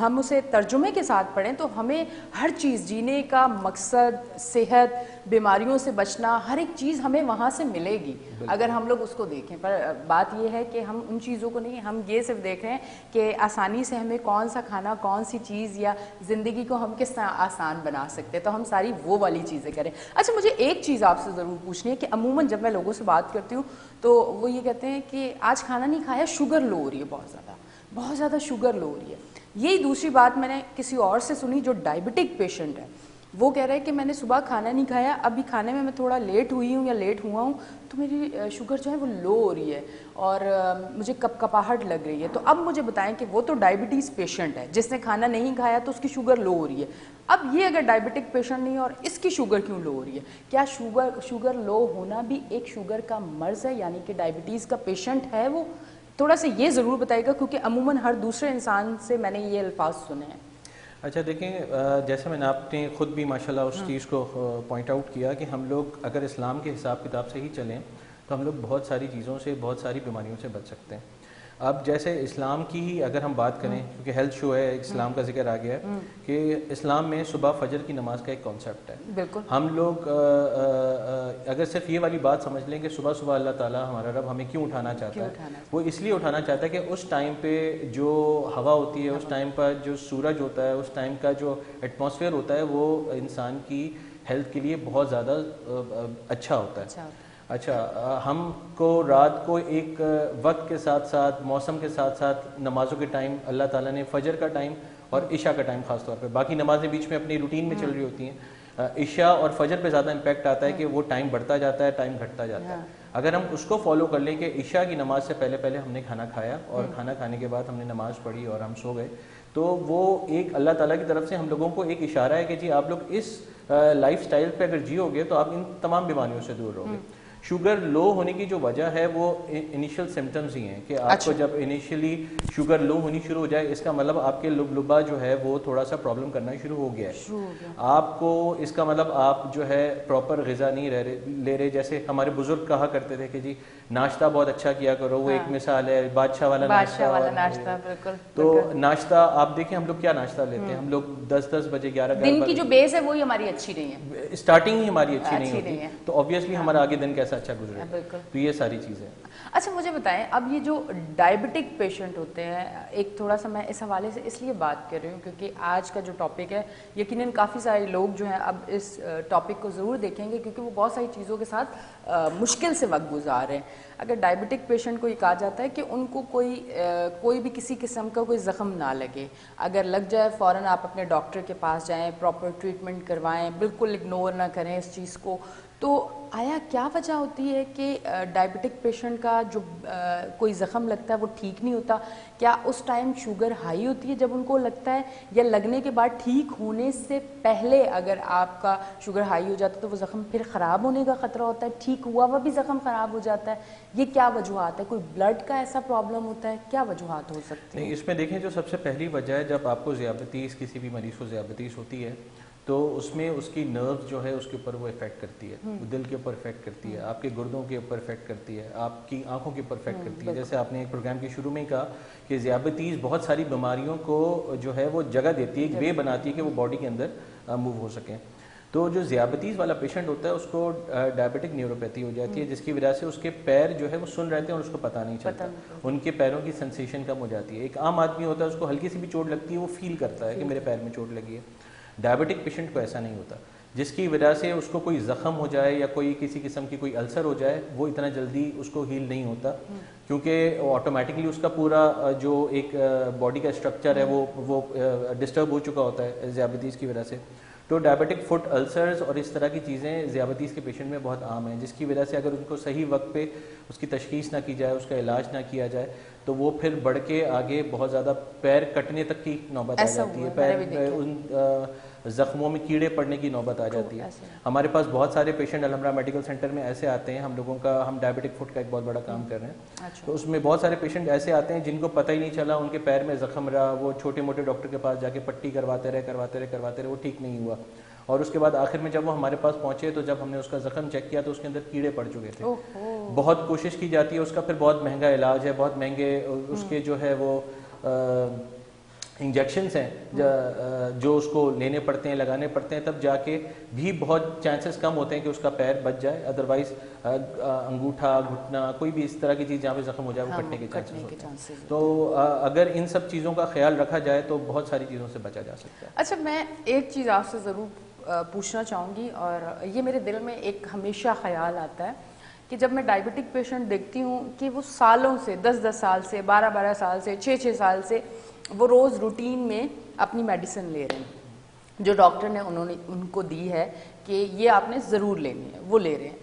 ہم اسے ترجمے کے ساتھ پڑھیں تو ہمیں ہر چیز جینے کا مقصد, صحت, بیماریوں سے بچنا, ہر ایک چیز ہمیں وہاں سے ملے گی اگر ہم لوگ اس کو دیکھیں. پر بات یہ ہے کہ ہم ان چیزوں کو نہیں, ہم یہ صرف دیکھ رہے ہیں کہ آسانی سے ہمیں کون سا کھانا, کون سی چیز یا زندگی کو ہم کس طرح آسان بنا سکتے ہیں, تو ہم ساری وہ والی چیزیں کریں. اچھا مجھے ایک چیز آپ سے ضرور پوچھنی ہے کہ عموماً جب میں لوگوں سے بات کرتی ہوں تو وہ یہ کہتے ہیں کہ آج کھانا نہیں کھایا, شوگر لو ہو رہی ہے, بہت زیادہ شوگر لو ہو رہی ہے. یہی دوسری بات میں نے کسی اور سے سنی جو ڈائبٹک پیشنٹ ہے, وہ کہہ رہے ہیں کہ میں نے صبح کھانا نہیں کھایا, ابھی کھانے میں تھوڑا لیٹ ہوئی ہوں یا لیٹ ہوا ہوں تو میری شوگر جو ہے وہ لو ہو رہی ہے اور مجھے کپاہٹ لگ رہی ہے. تو اب مجھے بتائیں کہ وہ تو ڈائبٹیز پیشنٹ ہے, جس نے کھانا نہیں کھایا تو اس کی شوگر لو ہو رہی ہے. اب یہ اگر ڈائبٹک پیشنٹ نہیں ہے اور اس کی شوگر کیوں لو ہو رہی ہے, کیا شوگر لو ہونا بھی ایک شوگر کا مرض ہے, یعنی کہ ڈائبٹیز کا پیشنٹ ہے وہ؟ تھوڑا سا یہ ضرور بتائے گا کیونکہ عموماً ہر دوسرے انسان سے میں نے یہ الفاظ سنے ہیں. اچھا دیکھیں, جیسے میں نے آپ نے خود بھی ماشاءاللہ اس چیز کو پوائنٹ آؤٹ کیا کہ ہم لوگ اگر اسلام کے حساب کتاب سے ہی چلیں تو ہم لوگ بہت ساری چیزوں سے, بہت ساری بیماریوں سے بچ سکتے ہیں. اب جیسے اسلام کی ہی اگر ہم بات کریں, کیونکہ ہیلتھ شو ہے, اسلام کا ذکر آ گیا ہے, کہ اسلام میں صبح فجر کی نماز کا ایک کانسیپٹ ہے. بالکل. ہم لوگ اگر صرف یہ والی بات سمجھ لیں کہ صبح صبح اللہ تعالیٰ ہمارا رب ہمیں کیوں اٹھانا چاہتا ہے, وہ اس لیے اٹھانا چاہتا ہے کہ اس ٹائم پہ جو ہوا ہوتی ہے, اس ٹائم پر جو سورج ہوتا ہے, اس ٹائم کا جو ایٹماسفیئر ہوتا ہے, وہ انسان کی ہیلتھ کے لیے بہت زیادہ اچھا ہوتا ہے. اچھا, ہم کو رات کو ایک وقت کے ساتھ ساتھ, موسم کے ساتھ ساتھ نمازوں کے ٹائم اللہ تعالیٰ نے فجر کا ٹائم اور عشاء کا ٹائم خاص طور پہ, باقی نمازیں بیچ میں اپنی روٹین میں چل رہی ہوتی ہیں, عشاء اور فجر پہ زیادہ امپیکٹ آتا ہے کہ وہ ٹائم بڑھتا جاتا ہے, ٹائم گھٹتا جاتا ہے. اگر ہم اس کو فالو کر لیں کہ عشاء کی نماز سے پہلے ہم نے کھانا کھایا اور کھانا کھانے کے بعد ہم نے نماز پڑھی اور ہم سو گئے, تو وہ ایک اللہ تعالیٰ کی طرف سے ہم لوگوں کو ایک اشارہ ہے کہ جی آپ لوگ اس لائف سٹائل پہ اگر جیو گے تو آپ ان تمام بیماریوں سے دور رہو گے. شوگر لو ہونے کی جو وجہ ہے وہ انیشل سمٹمز ہی ہیں کہ آپ کو جب انیشلی شوگر لو ہونی شروع ہو جائے, اس کا مطلب آپ کے لبا جو ہے وہ تھوڑا سا پرابلم کرنا شروع ہو گیا ہے. آپ کو اس کا مطلب آپ جو ہے پراپر غذا نہیں لے رہے. جیسے ہمارے بزرگ کہا کرتے تھے کہ جی ناشتہ بہت اچھا کیا کرو, وہ ایک مثال ہے بادشاہ والا ناشتہ. تو ناشتہ آپ دیکھیں ہم لوگ کیا ناشتہ لیتے ہیں, ہم لوگ 10 بجے 11 دن کی جو بیس ہے وہی ہماری اچھی نہیں ہے, اسٹارٹنگ ہی ہماری اچھی نہیں ہوتی, تو آبویسلی ہمارا آگے دن کیسا اچھا گزرے. تو یہ ساری چیزیں. اچھا مجھے بتائیں, اب یہ جو ڈائبٹک پیشنٹ ہوتے ہیں, ایک تھوڑا سا میں اس حوالے سے اس لیے بات کر رہی ہوں کیونکہ آج کا جو ٹاپک ہے یقیناً کافی سارے لوگ جو ہیں اب اس ٹاپک کو ضرور دیکھیں گے کیونکہ وہ بہت ساری چیزوں کے ساتھ مشکل سے وقت گزار رہے ہیں. اگر ڈائبٹک پیشنٹ کو یہ کہا جاتا ہے کہ ان کو کوئی بھی کسی قسم کا کوئی زخم نہ لگے, اگر لگ جائے فوراً آپ اپنے ڈاکٹر کے پاس جائیں, پراپر ٹریٹمنٹ کروائیں, بالکل اگنور نہ کریں اس چیز کو. تو آیا کیا وجہ ہوتی ہے کہ ڈائبٹک پیشنٹ کا جو کوئی زخم لگتا ہے وہ ٹھیک نہیں ہوتا؟ کیا اس ٹائم شوگر ہائی ہوتی ہے جب ان کو لگتا ہے, یا لگنے کے بعد ٹھیک ہونے سے پہلے اگر آپ کا شوگر ہائی ہو جاتا ہے تو وہ زخم پھر خراب ہونے کا خطرہ ہوتا ہے, ٹھیک ہوا بھی زخم خراب ہو جاتا ہے؟ یہ کیا وجوہات ہے؟ کوئی بلڈ کا ایسا پرابلم ہوتا ہے, کیا وجوہات ہو سکتی ہیں؟ نہیں, اس میں دیکھیں جو سب سے پہلی وجہ ہے, جب آپ کو ذیابیطیز, کسی بھی مریض کو ذیابیطیز ہوتی ہے تو اس میں اس کی نروز جو ہے اس کے اوپر وہ افیکٹ کرتی ہے, دل کے اوپر افیکٹ کرتی ہے, آپ کے گردوں کے اوپر افیکٹ کرتی ہے, آپ کی آنکھوں کے اوپر افیکٹ کرتی ہے. جیسے آپ نے ایک پروگرام کے شروع میں کہا کہ ذیابیطیز بہت ساری بیماریوں کو جو ہے وہ جگہ دیتی ہے, ایک وے بناتی ہے کہ وہ باڈی کے اندر موو ہو سکیں. تو جو ذیابیطیز والا پیشنٹ ہوتا ہے اس کو ڈائبٹک نیوروپیتھی ہو جاتی ہے, جس کی وجہ سے اس کے پیر جو ہے وہ سن رہتے ہیں اور اس کو پتہ نہیں چلتا, ان کے پیروں کی سنسیشن کم ہو جاتی ہے. ایک عام آدمی ہوتا ہے اس کو ہلکی سی بھی چوٹ لگتی ہے وہ فیل کرتا ہے کہ میرے پیر میں چوٹ لگی ہے. ڈائبٹک پیشنٹ کو ایسا نہیں ہوتا, جس کی وجہ سے اس کو کوئی زخم ہو جائے یا کوئی کسی قسم کی کوئی السر ہو جائے وہ اتنا جلدی اس کو ہیل نہیں ہوتا, کیونکہ آٹومیٹکلی اس کا پورا جو ایک باڈی کا اسٹرکچر ہے وہ ڈسٹرب ہو چکا ہوتا ہے ذیابیطیز کی وجہ سے. تو ڈائبٹک فٹ السرز اور اس طرح کی چیزیں ذیابیطیز کے پیشنٹ میں بہت عام ہیں, جس کی وجہ سے اگر ان کو صحیح وقت پہ اس کی تشخیص نہ کی جائے, اس کا علاج نہ کیا جائے تو وہ پھر بڑھ کے آگے بہت زیادہ پیر کٹنے تک کی نوبت آ جاتی ہے, پیر ان زخموں میں کیڑے پڑنے کی نوبت آ جاتی ہے. ہمارے پاس بہت سارے پیشنٹ الحمرہ میڈیکل سینٹر میں ایسے آتے ہیں, ہم لوگوں کا ہم ڈائبٹک فٹ کا ایک بہت بڑا کام کر رہے ہیں, تو اس میں بہت سارے پیشنٹ ایسے آتے ہیں جن کو پتہ ہی نہیں چلا ان کے پیر میں زخم رہا, وہ چھوٹے موٹے ڈاکٹر کے پاس جا کے پٹی کرواتے رہے وہ ٹھیک نہیں ہوا, اور اس کے بعد آخر میں جب وہ ہمارے پاس پہنچے تو جب ہم نے اس کا زخم چیک کیا تو اس کے اندر کیڑے پڑ چکے تھے. بہت کوشش کی جاتی ہے, اس کا پھر بہت مہنگا علاج ہے, بہت مہنگے اس کے جو ہے وہ انجیکشنس ہیں جو اس کو لینے پڑتے ہیں, لگانے پڑتے ہیں, تب جا کے بھی بہت چانسز کم ہوتے ہیں کہ اس کا پیر بچ جائے. ادروائز انگوٹھا, گھٹنا, کوئی بھی اس طرح کی چیز جہاں پہ زخم ہو جائے وہ کٹنے کے چانسز ہوتے ہیں. تو اگر ان سب چیزوں کا خیال رکھا جائے تو بہت ساری چیزوں سے بچا جا سکتا ہے. اچھا, میں ایک چیز آپ سے ضرور پوچھنا چاہوں گی, اور یہ میرے دل میں ایک ہمیشہ خیال آتا ہے کہ جب میں ڈائبٹک پیشنٹ دیکھتی ہوں کہ وہ سالوں سے 10-10 سال سے 12-12 سال سے 6-6 سال سے وہ روز روٹین میں اپنی میڈیسن لے رہے ہیں جو ڈاکٹر نے ان کو دی ہے کہ یہ آپ نے ضرور لینی ہے, وہ لے رہے ہیں.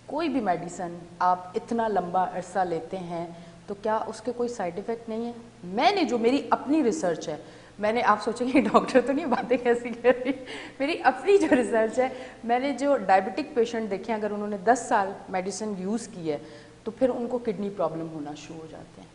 کوئی بھی میڈیسن آپ اتنا لمبا عرصہ لیتے ہیں تو کیا اس کے کوئی سائیڈ ایفیکٹ نہیں ہے؟ میں نے جو میری اپنی ریسرچ ہے, میں نے, آپ سوچیں گے ڈاکٹر تو نہیں باتیں کیسی کر رہی, میری اپنی جو ریسرچ ہے, میں نے جو ڈائبٹک پیشنٹ دیکھے ہیں اگر انہوں نے 10 سال میڈیسن یوز کی ہے تو پھر ان کو کڈنی پرابلم ہونا شروع ہو جاتے ہیں.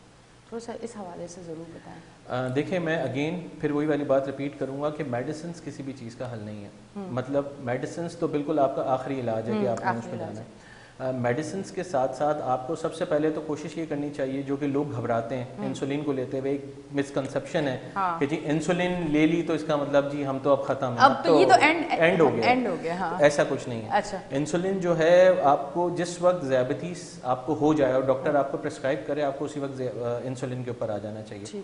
تھوڑا سا اس حوالے سے ضرور بتائیں. دیکھیں, میں اگین پھر وہی والی بات رپیٹ کروں گا کہ میڈیسنس کسی بھی چیز کا حل نہیں ہے. مطلب میڈیسنس تو بالکل آپ کا آخری علاج ہے کہ آپ نے اس میں جانا ہے. میڈیسنس کے ساتھ ساتھ آپ کو سب سے پہلے تو کوشش یہ کرنی چاہیے, جو کہ لوگ گھبراتے ہیں انسولین کو لیتے ہوئے, ایک مسکنسپشن ہے کہ جی انسولین لے لی تو اس کا مطلب جی ہم تو اب ختم ہیں, اب تو یہ تو اینڈ ہو گیا. ایسا کچھ نہیں ہے. انسولین جو ہے آپ کو جس وقت ذیابیطیس آپ کو ہو جائے اور ڈاکٹر آپ کو پرسکرائب کرے, آپ کو اسی وقت انسولین کے اوپر آ جانا چاہیے.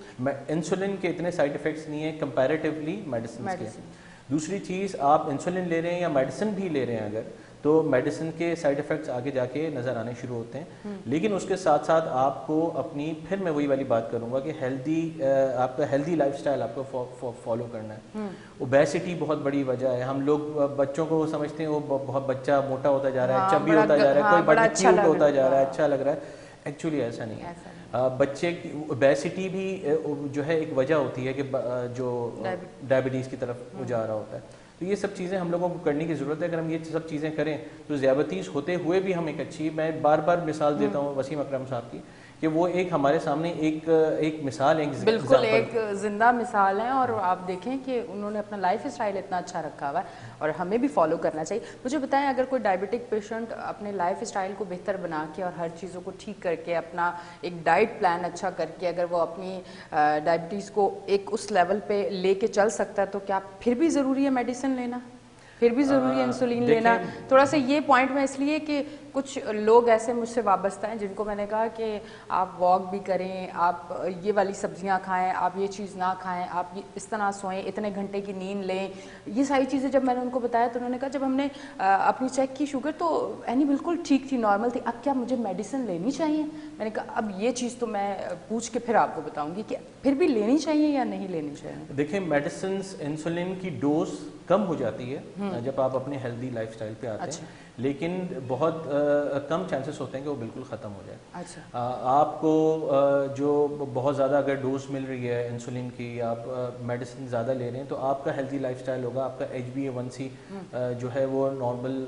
انسولین کے اتنے سائڈ ایفیکٹس نہیں ہیں کمپیریٹیولی میڈیسن کے. دوسری چیز, آپ انسولین لے رہے ہیں یا میڈیسن بھی لے رہے ہیں اگر, تو میڈیسن کے سائیڈ ایفیکٹس آگے جا کے نظر آنے شروع ہوتے ہیں. لیکن اس کے ساتھ ساتھ آپ کو اپنی, پھر میں وہی والی بات کروں گا کہ آپ کا ہیلدی لائف سٹائل آپ کو فالو کرنا ہے. اوبیسٹی بہت بڑی وجہ ہے. ہم لوگ بچوں کو سمجھتے ہیں وہ بہت بچہ موٹا ہوتا جا رہا ہے, چبی ہوتا جا رہا ہے, کوئی بڑا کیوٹ ہوتا جا رہا ہے, اچھا لگ رہا ہے. ایکچولی ایسا نہیں ہے. بچے کی اوبیسٹی بھی جو ہے ایک وجہ ہوتی ہے کہ جو ڈائبٹیز کی طرف وہ جا رہا ہوتا ہے. تو یہ سب چیزیں ہم لوگوں کو کرنے کی ضرورت ہے. اگر ہم یہ سب چیزیں کریں تو ذیابیطیز ہوتے ہوئے بھی ہم ایک اچھی, میں بار بار مثال دیتا ہوں وسیم اکرم صاحب کی, کہ وہ ایک ہمارے سامنے ایک مثال, بالکل ایک زندہ مثال ہے. اور آپ دیکھیں کہ انہوں نے اپنا لائف اسٹائل اتنا اچھا رکھا ہوا ہے اور ہمیں بھی فالو کرنا چاہیے. مجھے بتائیں, اگر کوئی ڈائبٹک پیشنٹ اپنے لائف اسٹائل کو بہتر بنا کے اور ہر چیزوں کو ٹھیک کر کے, اپنا ایک ڈائٹ پلان اچھا کر کے, اگر وہ اپنی ڈائبٹیز کو ایک اس لیول پہ لے کے چل سکتا ہے, تو کیا پھر بھی ضروری ہے میڈیسن لینا, پھر بھی ضروری ہے انسولین لینا؟ تھوڑا سا یہ پوائنٹ میں اس لیے کہ کچھ لوگ ایسے مجھ سے وابستہ ہیں جن کو میں نے کہا کہ آپ واک بھی کریں, آپ یہ والی سبزیاں کھائیں, آپ یہ چیز نہ کھائیں, آپ اس طرح سوئیں, اتنے گھنٹے کی نیند لیں. یہ ساری چیزیں جب میں نے ان کو بتایا تو انہوں نے کہا جب ہم نے اپنی چیک کی شوگر تو یعنی بالکل ٹھیک تھی, نارمل تھی, اب کیا مجھے میڈیسن لینی چاہیے؟ میں نے کہا اب یہ چیز تو میں پوچھ کے پھر آپ کو بتاؤں گی کہ پھر بھی لینی چاہیے یا نہیں لینی چاہیے. دیکھیں, میڈیسنس انسولین کی ڈوز کم ہو جاتی ہے جب آپ اپنے ہیلدی لائف سٹائل پہ آتے ہیں, لیکن بہت کم چانسز ہوتے ہیں کہ وہ بالکل ختم ہو جائے. آپ کو جو بہت زیادہ اگر ڈوز مل رہی ہے انسولین کی, آپ میڈیسن زیادہ لے رہے ہیں, تو آپ کا ہیلدی لائف سٹائل ہوگا, آپ کا HbA1c جو ہے وہ normal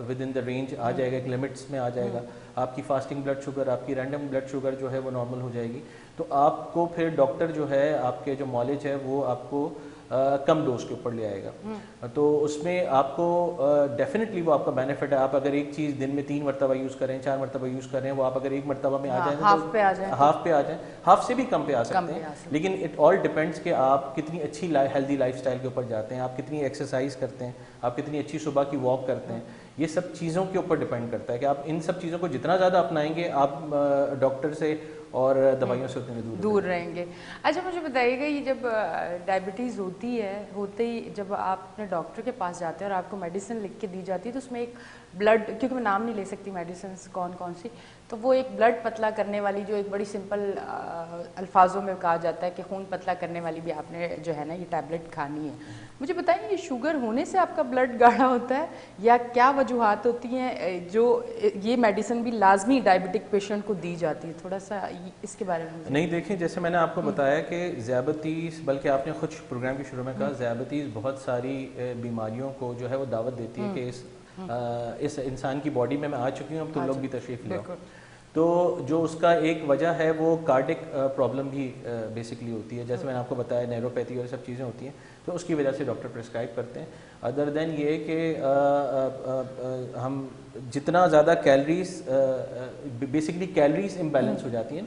within the range آ جائے گا, ایک لمٹس میں آ جائے گا. آپ کی فاسٹنگ بلڈ شوگر, آپ کی رینڈم بلڈ شوگر جو ہے وہ نارمل ہو جائے گی. تو آپ کو پھر ڈاکٹر جو ہے, آپ کے جو مالج ہے وہ آپ کو کم ڈوز کے اوپر لے آئے گا. تو اس میں آپ کو ڈیفینیٹلی وہ آپ کا بینیفٹ ہے. آپ اگر ایک چیز دن میں 3 مرتبہ یوز کریں, 4 مرتبہ یوز کریں, وہ آپ اگر ایک مرتبہ میں آ جائیں تو ہاف پہ آ جائیں, ہاف سے بھی کم پہ آ سکتے ہیں. لیکن اٹ آل ڈپینڈس کہ آپ کتنی اچھی ہیلدی لائف سٹائل کے اوپر جاتے ہیں, آپ کتنی ایکسرسائز کرتے ہیں, آپ کتنی اچھی صبح کی واک کرتے ہیں. یہ سب چیزوں کے اوپر ڈپینڈ کرتا ہے کہ آپ ان سب چیزوں کو جتنا زیادہ اپنائیں گے, آپ ڈاکٹر سے اور دوائیوں سے اتنے دور رہیں گے. اچھا, مجھے بتائیے گا, یہ جب ڈائبٹیز ہوتی ہے, ہوتے ہی جب آپ اپنے ڈاکٹر کے پاس جاتے ہیں اور آپ کو میڈیسن لکھ کے دی جاتی ہے, تو اس میں ایک بلڈ, کیونکہ میں نام نہیں لے سکتی میڈیسنس کون کون سی, تو وہ ایک بلڈ پتلا کرنے والی, جو ایک بڑی سمپل الفاظوں میں کہا جاتا ہے کہ خون پتلا کرنے والی بھی آپ نے جو ہے نا یہ ٹیبلٹ کھانی ہے. مجھے بتائیں, یہ شوگر ہونے سے آپ کا بلڈ گاڑھا ہوتا ہے یا کیا وجوہات ہوتی ہیں جو یہ میڈیسن بھی لازمی ڈائبٹک پیشنٹ کو دی جاتی ہے؟ تھوڑا سا اس کے بارے میں. نہیں, دیکھیں, جیسے میں نے آپ کو بتایا کہ ذیابیطیز, بلکہ آپ نے خود پروگرام کے شروع میں کہا, ذیابیطیز بہت ساری بیماریوں کو جو ہے وہ دعوت دیتی ہے کہ اس انسان کی باڈی میں آ چکی ہوں, اب تم لوگ بھی تشریف لے آؤ. تو جو اس کا ایک وجہ ہے وہ کارڈک پرابلم بھی بیسکلی ہوتی ہے. جیسے میں نے آپ کو بتایا نیوروپیتھی اور سب چیزیں ہوتی ہیں, تو اس کی وجہ سے ڈاکٹر پرسکرائب کرتے ہیں. ادر دین یہ کہ ہم جتنا زیادہ کیلریز, بیسکلی کیلریز امبیلنس ہو جاتی ہیں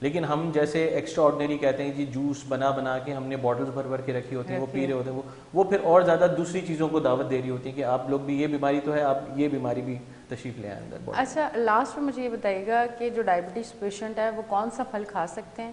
لیکن ہم جیسے ایکسٹرا آرڈنری کہتے ہیں جی جوس بنا کے ہم نے بوٹلز بھر کے رکھی ہوتی ہیں وہ پی رہے ہوتے ہیں, وہ پھر اور زیادہ دوسری چیزوں کو دعوت دے رہی ہوتی ہیں کہ آپ لوگ بھی یہ بیماری تو ہے, آپ یہ بیماری بھی تشریف لے آئیں اندر. اچھا لاسٹ میں مجھے یہ بتائیے گا کہ جو ڈائبٹیز پیشنٹ ہے وہ کون سا پھل کھا سکتے ہیں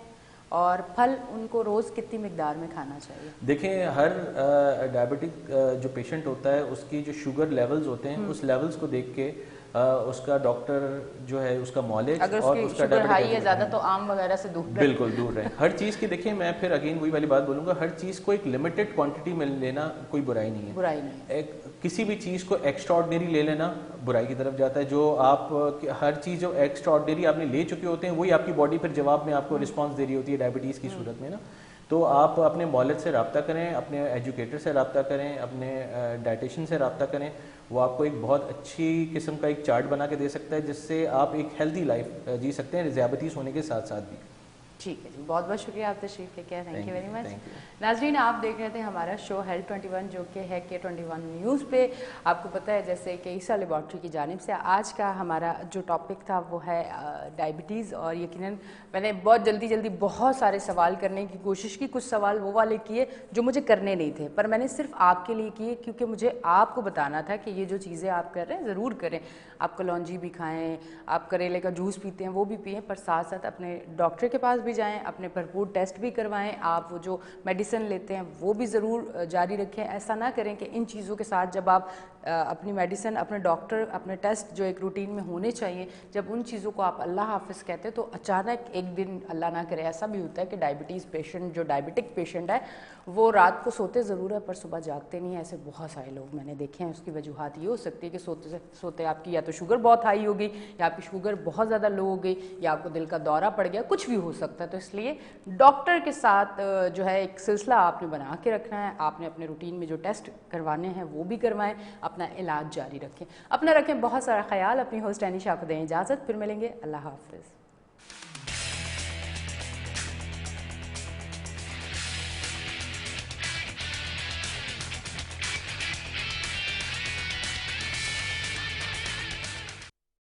اور پھل ان کو روز کتنی مقدار میں کھانا چاہیے؟ دیکھیں ہر ڈائبٹک جو پیشنٹ ہوتا ہے اس کی جو شوگر لیولز ہوتے ہیں اس لیولز کو دیکھ کے اس کا ڈاکٹر جو ہے اس کا مالج اور اس کا شوگر ہائی ہے زیادہ تو آم وغیرہ سے دور رہے. بالکل دور رہے. ہر چیز کی دیکھیں میں پھر اگین وہی والی بات بولوں گا, ہر چیز کو ایک لمیٹڈ کوانٹٹی میں لینا کوئی برائی نہیں ہے. برائی نہیں. کسی بھی چیز کو ایکسٹرا آرڈنری لے لینا برائی کی طرف جاتا ہے. جو آپ ہر چیز جو ایکسٹرا آرڈنری آپ نے لے چکے ہوتے ہیں وہی آپ کی باڈی پھر جواب میں آپ کو رسپانس دے رہی ہوتی ہے ڈائبٹیز کی صورت میں نا. تو آپ اپنے مولد سے رابطہ کریں, اپنے ایجوکیٹر سے رابطہ کریں, اپنے ڈائٹیشین سے رابطہ کریں. وہ آپ کو ایک بہت اچھی قسم کا ایک چارٹ بنا کے دے سکتا ہے جس سے آپ ایک ہیلدی لائف جی سکتے ہیں ذیابطیس ہونے کے ساتھ ساتھ بھی. ٹھیک ہے جی, بہت بہت شکریہ آپ تشریف لے کے آئے. Thank you very much. ناظرین آپ دیکھ رہے تھے ہمارا شو ہیلتھ 21 جو کہ ہے K21 نیوز پہ. آپ کو پتہ ہے جیسے کہ عیسیٰ لیبارٹری کی جانب سے آج کا ہمارا جو ٹاپک تھا وہ ہے ڈائبٹیز, اور یقیناً میں نے بہت جلدی بہت سارے سوال کرنے کی کوشش کی. کچھ سوال وہ والے کیے جو مجھے کرنے نہیں تھے پر میں نے صرف آپ کے لیے کیے کیونکہ مجھے آپ کو بتانا تھا کہ یہ جو چیزیں آپ کر رہے ہیں ضرور کریں. آپ کلونجی بھی کھائیں, آپ کریلے کا جوس پیتے ہیں وہ بھی پئیں, پر ساتھ ساتھ اپنے ڈاکٹر کے پاس بھی جائیں, اپنے بھرپور ٹیسٹ بھی کروائیں. آپ وہ جو میڈیسن لیتے ہیں وہ بھی ضرور جاری رکھیں. ایسا نہ کریں کہ ان چیزوں کے ساتھ جب آپ اپنی میڈیسن, اپنے ڈاکٹر, اپنے ٹیسٹ جو ایک روٹین میں ہونے چاہیے, جب ان چیزوں کو آپ اللہ حافظ کہتے ہیں تو اچانک ایک دن اللہ نہ کرے ایسا بھی ہوتا ہے کہ ڈائبٹیز پیشنٹ جو ڈائبٹک پیشنٹ ہے وہ رات کو سوتے ضرور ہے پر صبح جاگتے نہیں ہیں. ایسے بہت سارے لوگ میں نے دیکھے ہیں. اس کی وجوہات یہ ہو سکتی ہے کہ سوتے آپ کی یا تو شوگر بہت ہائی ہوگی, یا آپ کی شوگر بہت زیادہ لو ہو گئی, یا آپ کو دل کا دورہ پڑ گیا, کچھ بھی ہو سکتا ہے. تو اس لیے ڈاکٹر کے ساتھ جو ہے ایک سلسلہ آپ نے بنا کے رکھنا ہے. آپ نے اپنے روٹین میں جو ٹیسٹ کروانے ہیں وہ بھی کروائیں, اپنا علاج جاری رکھیں, اپنا رکھیں بہت سارا خیال. اپنی ہوسٹ انیشا کو دیں اجازت, پھر ملیں گے. اللہ حافظ.